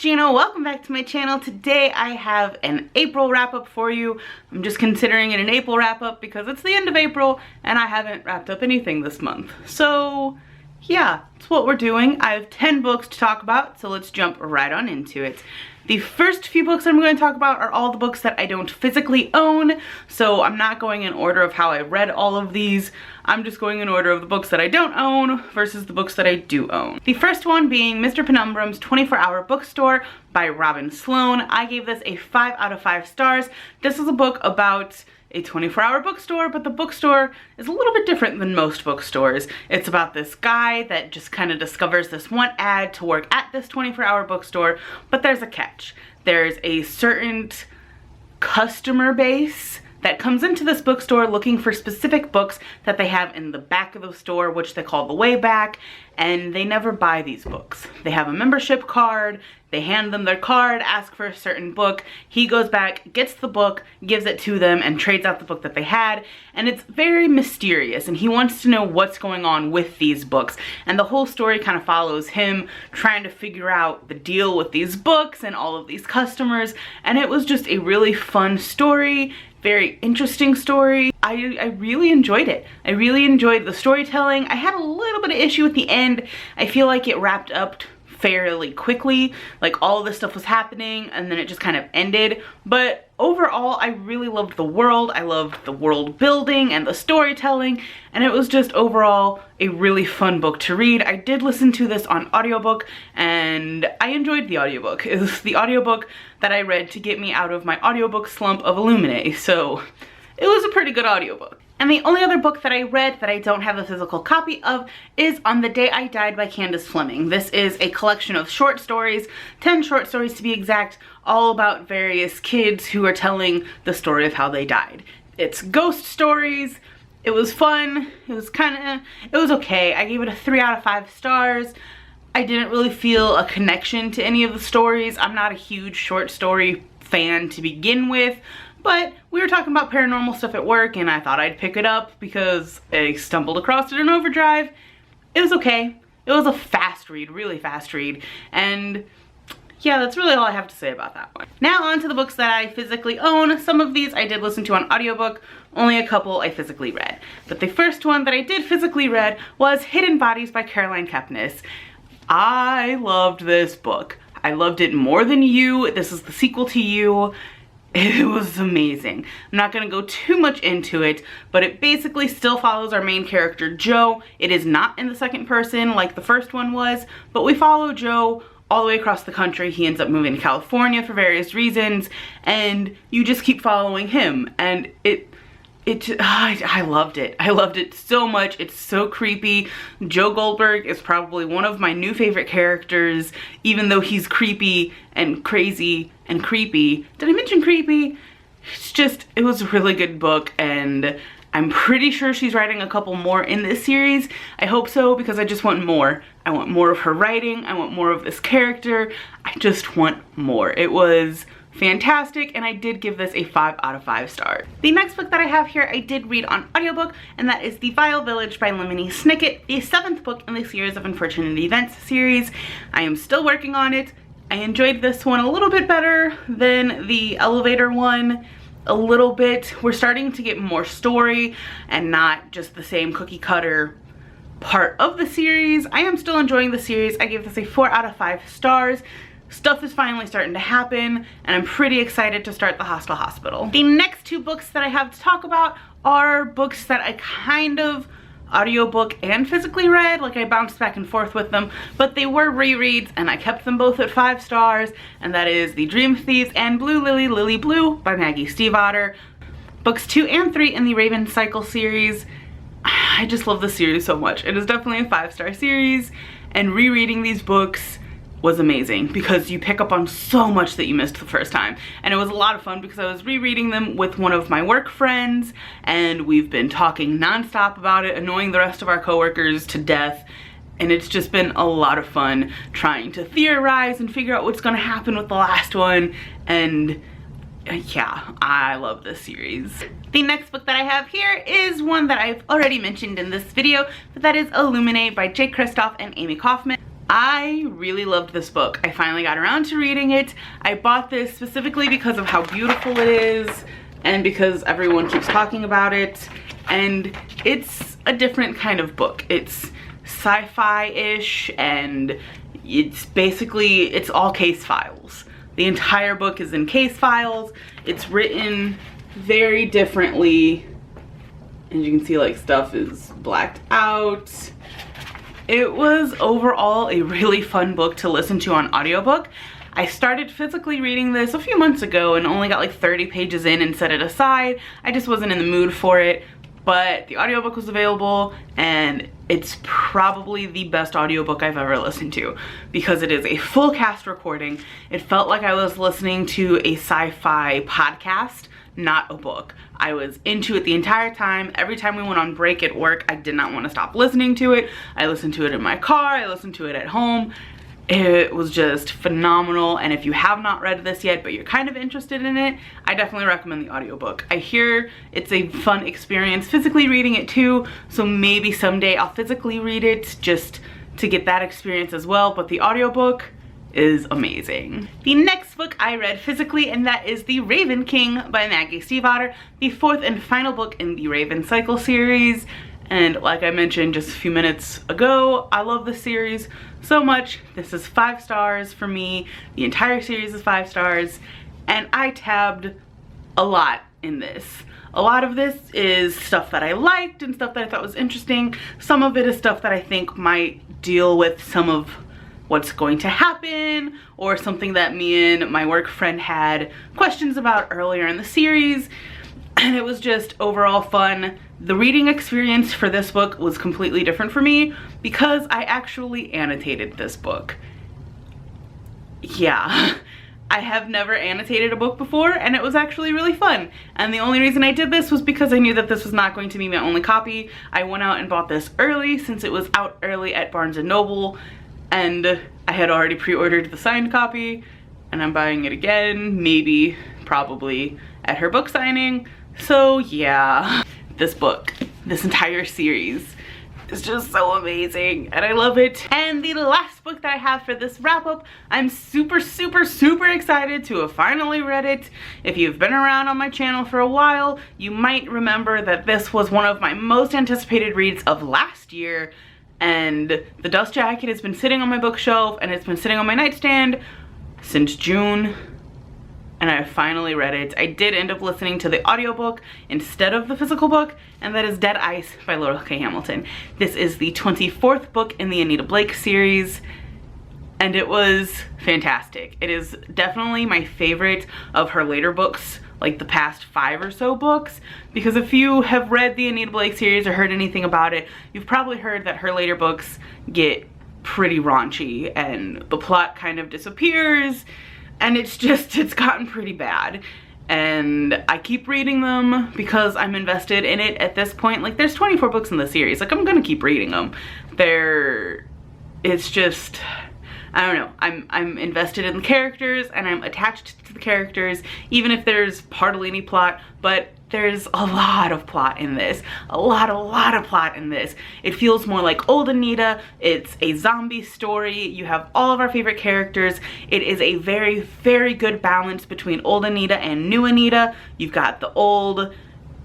Gina. Welcome back to my channel. Today I have an April wrap-up for you. I'm just considering it an April wrap-up because it's the end of April and I haven't wrapped up anything this month. So yeah, that's what we're doing. I have 10 books to talk about, so let's jump right on into it. The first few books I'm going to talk about are all the books that I don't physically own, so I'm not going in order of how I read all of these. I'm just going in order of the books that I don't own versus the books that I do own. The first one being Mr. Penumbrum's 24-Hour Bookstore by Robin Sloan. I gave this a 5 out of 5 stars. This is a book about a 24-hour bookstore, but the bookstore is a little bit different than most bookstores. It's about this guy that just kind of discovers this one ad to work at this 24-hour bookstore, but there's a catch. There's a certain customer base that comes into this bookstore looking for specific books that they have in the back of the store, which they call the way back, and they never buy these books. They have a membership card, they hand them their card, ask for a certain book, he goes back, gets the book, gives it to them, and trades out the book that they had, and it's very mysterious, and he wants to know what's going on with these books, and the whole story kind of follows him trying to figure out the deal with these books and all of these customers, and it was just a really fun story. Very interesting story. I really enjoyed it. I really enjoyed the storytelling. I had a little bit of issue at the end. I feel like it wrapped up fairly quickly. Like all of this stuff was happening and then it just kind of ended. But overall, I really loved the world. I loved the world building and the storytelling, and it was just overall a really fun book to read. I did listen to this on audiobook and I enjoyed the audiobook. It was the audiobook that I read to get me out of my audiobook slump of Illuminae, so it was a pretty good audiobook. And the only other book that I read that I don't have a physical copy of is On the Day I Died by Candace Fleming. This is a collection of short stories, 10 short stories to be exact, all about various kids who are telling the story of how they died. It's ghost stories. It was fun. It was okay. I gave it a 3 out of 5 stars. I didn't really feel a connection to any of the stories. I'm not a huge short story fan to begin with, but we were talking about paranormal stuff at work and I thought I'd pick it up because I stumbled across it in Overdrive. It was okay. It was a fast read, really fast read, and yeah, that's really all I have to say about that one. Now on to the books that I physically own. Some of these I did listen to on audiobook, only a couple I physically read. But the first one that I did physically read was Hidden Bodies by Caroline Kepnes. I loved this book. I loved it more than You. This is the sequel to You. It was amazing. I'm not gonna go too much into it, but it basically still follows our main character, Joe. It is not in the second person like the first one was, but we follow Joe all the way across the country. He ends up moving to California for various reasons, and you just keep following him, and I loved it. I loved it so much. It's so creepy. Joe Goldberg is probably one of my new favorite characters, even though he's creepy and crazy and creepy. Did I mention creepy? It was a really good book, and I'm pretty sure she's writing a couple more in this series. I hope so, because I just want more. I want more of her writing. I want more of this character. I just want more. It was fantastic, and I did give this a 5 out of 5 stars. The next book that I have here I did read on audiobook, and that is The Vile Village by Lemony Snicket, the 7th book in the Series of Unfortunate Events series. I am still working on it. I enjoyed this one a little bit better than the elevator one. A little bit. We're starting to get more story and not just the same cookie cutter part of the series. I am still enjoying the series. I gave this a 4 out of 5 stars. Stuff is finally starting to happen, and I'm pretty excited to start The Hostel Hospital. The next 2 books that I have to talk about are books that I kind of audiobook and physically read. Like, I bounced back and forth with them, but they were rereads and I kept them both at 5 stars, and that is The Dream Thieves and Blue Lily, Lily Blue by Maggie Stiefvater. Books 2 and 3 in the Raven Cycle series. I just love the series so much. It is definitely a 5-star series, and rereading these books was amazing because you pick up on so much that you missed the first time, and it was a lot of fun because I was rereading them with one of my work friends, and we've been talking nonstop about it, annoying the rest of our coworkers to death, and it's just been a lot of fun trying to theorize and figure out what's going to happen with the last one. And yeah, I love this series. The next book that I have here is one that I've already mentioned in this video, but that is Illuminae by Jay Kristoff and Amy Kaufman. I really loved this book. I finally got around to reading it. I bought this specifically because of how beautiful it is and because everyone keeps talking about it. And it's a different kind of book. It's sci-fi-ish, and it's all case files. The entire book is in case files. It's written very differently. And you can see like stuff is blacked out. It was overall a really fun book to listen to on audiobook. I started physically reading this a few months ago and only got like 30 pages in and set it aside. I just wasn't in the mood for it, but the audiobook was available, and it's probably the best audiobook I've ever listened to because it is a full cast recording. It felt like I was listening to a sci-fi podcast, not a book. I was into it the entire time. Every time we went on break at work, I did not want to stop listening to it. I listened to it in my car, I listened to it at home. It was just phenomenal, and if you have not read this yet but you're kind of interested in it, I definitely recommend the audiobook. I hear it's a fun experience physically reading it too, so maybe someday I'll physically read it just to get that experience as well, but the audiobook is amazing. The next book I read physically, and that is The Raven King by Maggie Stiefvater, the fourth and final book in the Raven Cycle series. And like I mentioned just a few minutes ago, I love this series so much. This is 5 stars for me. The entire series is 5 stars, and I tabbed a lot in this. A lot of this is stuff that I liked and stuff that I thought was interesting. Some of it is stuff that I think might deal with some of what's going to happen, or something that me and my work friend had questions about earlier in the series. And it was just overall fun. The reading experience for this book was completely different for me because I actually annotated this book. Yeah, I have never annotated a book before, and it was actually really fun. And the only reason I did this was because I knew that this was not going to be my only copy. I went out and bought this early since it was out early at Barnes & Noble, and I had already pre-ordered the signed copy, and I'm buying it again, maybe, probably, at her book signing. So yeah, this book, this entire series is just so amazing, and I love it. And the last book that I have for this wrap up, I'm super excited to have finally read it. If you've been around on my channel for a while, you might remember that this was one of my most anticipated reads of last year, and The Dust Jacket has been sitting on my bookshelf, and it's been sitting on my nightstand since June. And I finally read it. I did end up listening to the audiobook instead of the physical book, and that is Dead Ice by Laurel K. Hamilton. This is the 24th book in the Anita Blake series, and it was fantastic. It is definitely my favorite of her later books, like the past 5 or so books, because if you have read the Anita Blake series or heard anything about it, you've probably heard that her later books get pretty raunchy and the plot kind of disappears. And it's gotten pretty bad. And I keep reading them because I'm invested in it at this point. Like, there's 24 books in the series. Like, I'm gonna keep reading them. It's just, I don't know. I'm invested in the characters, and I'm attached to the characters, even if there's hardly any plot, but there's a lot of plot in this. A lot of plot in this. It feels more like old Anita. It's a zombie story. You have all of our favorite characters. It is a very good balance between old Anita and new Anita. You've got the old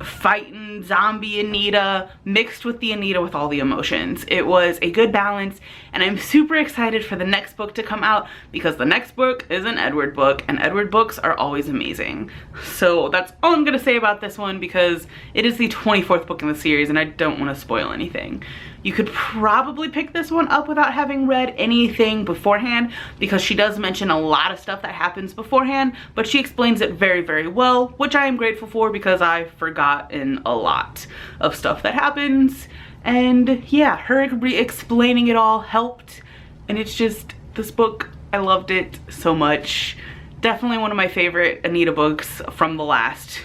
fighting zombie Anita mixed with the Anita with all the emotions. It was a good balance, and I'm super excited for the next book to come out because the next book is an Edward book, and Edward books are always amazing. So that's all I'm gonna say about this one because it is the 24th book in the series and I don't want to spoil anything. You could probably pick this one up without having read anything beforehand because she does mention a lot of stuff that happens beforehand, but she explains it very well, which I am grateful for because I've forgotten a lot of stuff that happens. And yeah, her re-explaining it all helped, and it's just, this book, I loved it so much. Definitely one of my favorite Anita books from the last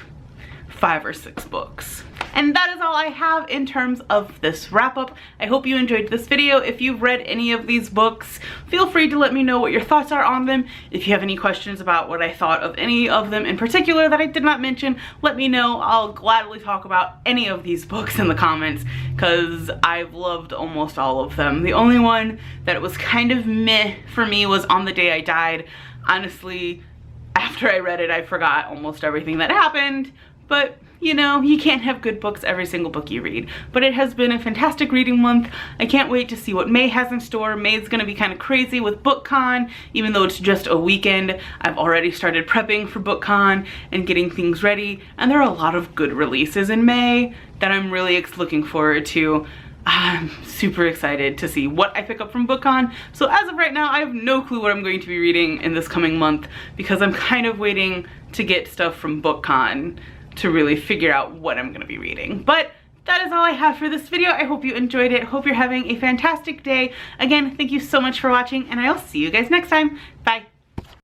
5 or 6 books. And that is all I have in terms of this wrap up. I hope you enjoyed this video. If you've read any of these books, feel free to let me know what your thoughts are on them. If you have any questions about what I thought of any of them in particular that I did not mention, let me know. I'll gladly talk about any of these books in the comments because I've loved almost all of them. The only one that was kind of meh for me was On the Day I Died. Honestly, after I read it, I forgot almost everything that happened, but you know, you can't have good books every single book you read. But it has been a fantastic reading month. I can't wait to see what May has in store. May's gonna be kind of crazy with BookCon, even though it's just a weekend. I've already started prepping for BookCon and getting things ready, and there are a lot of good releases in May that I'm really looking forward to. I'm super excited to see what I pick up from BookCon. So as of right now, I have no clue what I'm going to be reading in this coming month because I'm kind of waiting to get stuff from BookCon to really figure out what I'm gonna be reading. But that is all I have for this video. I hope you enjoyed it. Hope you're having a fantastic day. Again, thank you so much for watching, and I'll see you guys next time. Bye.